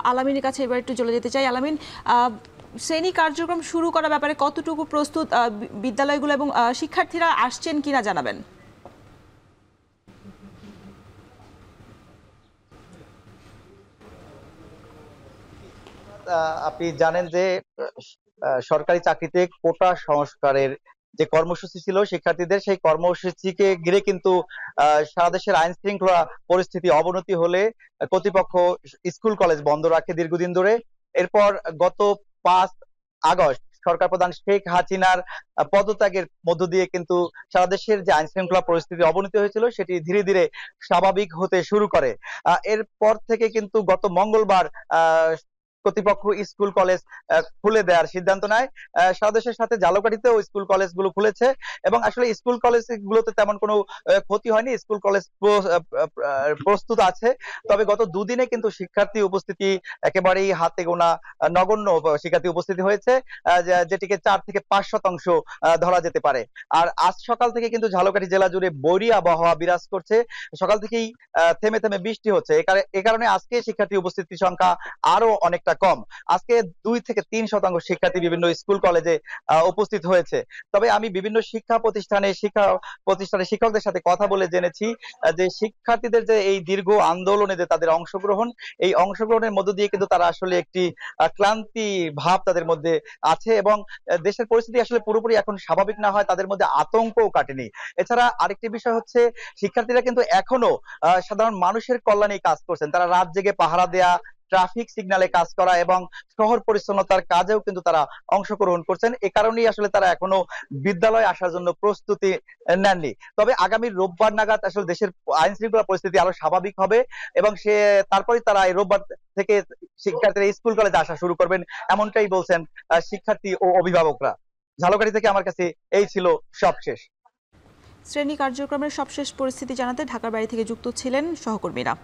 আলামিনের কাছে এবার একটু চলে যেতে চাই। আলামিন, শ্রেণী কার্যক্রম শুরু করার ব্যাপারে কতটুকু প্রস্তুত বিদ্যালয়গুলো এবং শিক্ষার্থীরা আসছেন কিনা জানাবেন? আপনি জানেন যে সরকারি চাকরিতে কোটা সংস্কারের যে কর্মসূচি ছিল শিক্ষার্থীদের, সেই কর্মসূচিকে ঘিরে কিন্তু সারা দেশের আইন শৃঙ্খলা পরিস্থিতি অবনতি হলে কর্তৃপক্ষ স্কুল কলেজ বন্ধ রাখে দীর্ঘদিন ধরে। এরপর গত 5 আগস্ট সরকার প্রধান শেখ হাসিনার পদত্যাগের মধ্য দিয়ে কিন্তু সারা দেশের যে আইন শৃঙ্খলা পরিস্থিতি অবনতি হয়েছিল সেটি ধীরে ধীরে স্বাভাবিক হতে শুরু করে। এরপর থেকে কিন্তু গত মঙ্গলবার কর্তৃপক্ষ স্কুল কলেজ খুলে দেওয়ার সিদ্ধান্ত নেয়। সারা দেশের সাথে ঝালকাঠিতেও স্কুল কলেজগুলো খুলেছে এবং আসলে স্কুল কলেজ গুলোতে তেমন কোনো ক্ষতি হয়নি, স্কুল কলেজ প্রস্তুত আছে। তবে গত দুদিনে কিন্তু শিক্ষার্থী উপস্থিতি একেবারেই হাতে গোনা নগণ্য শিক্ষার্থী উপস্থিতি হয়েছে, যেটিকে 4 থেকে 5 শতাংশ ধরা যেতে পারে। আর আজ সকাল থেকে কিন্তু ঝালকাঠি জেলা জুড়ে বৈরী আবহাওয়া বিরাজ করছে। সকাল থেকেই থেমে থেমে বৃষ্টি হচ্ছে। এ কারণে আজকে শিক্ষার্থী উপস্থিতির সংখ্যা আরো অনেকটা কম। আজকে 2 থেকে 3 শতাংশ শিক্ষার্থী বিভিন্ন স্কুল কলেজে উপস্থিত হয়েছে। তবে আমি বিভিন্ন শিক্ষা প্রতিষ্ঠানে শিক্ষকদের সাথে কথা বলে জেনেছি যে শিক্ষার্থীদের যে এই দীর্ঘ আন্দোলনে যে তাদের অংশগ্রহণ, এই অংশগ্রহণের মধ্য দিয়ে কিন্তু তারা আসলে একটি ক্লান্তি ভাব তাদের মধ্যে আছে এবং দেশের পরিস্থিতি আসলে পুরোপুরি এখন স্বাভাবিক না হয় তাদের মধ্যে আতঙ্কও কাটেনি। এছাড়া আরেকটি বিষয় হচ্ছে শিক্ষার্থীরা কিন্তু এখনো সাধারণ মানুষের কল্যাণে কাজ করছেন। তারা রাত জেগে পাহারা দেয়া, ট্রাফিক সিগন্যালে কাজ করা এবং শহর পরিচ্ছন্নতার কাজেও কিন্তু তারা অংশগ্রহণ করছেন। এ কারণেই আসলে তারা এখনো বিদ্যালয়ে আসার জন্য প্রস্তুতি নেননি। তবে আগামী রোববার নাগাদ আসলে দেশের আইন শৃঙ্খলা পরিস্থিতি আরো স্বাভাবিক হবে এবং তারপরে তারা এই রোববার থেকে শিক্ষার্থীরা স্কুল কলেজে আসা শুরু করবেন, এমনটাই বলছেন শিক্ষার্থী ও অভিভাবকরা। ঝালকাঠি থেকে আমার কাছে এই ছিল সবশেষ। শ্রেণী কার্যক্রমের সবশেষ পরিস্থিতি জানাতে ঢাকার বাড়ি থেকে যুক্ত ছিলেন সহকর্মীরা।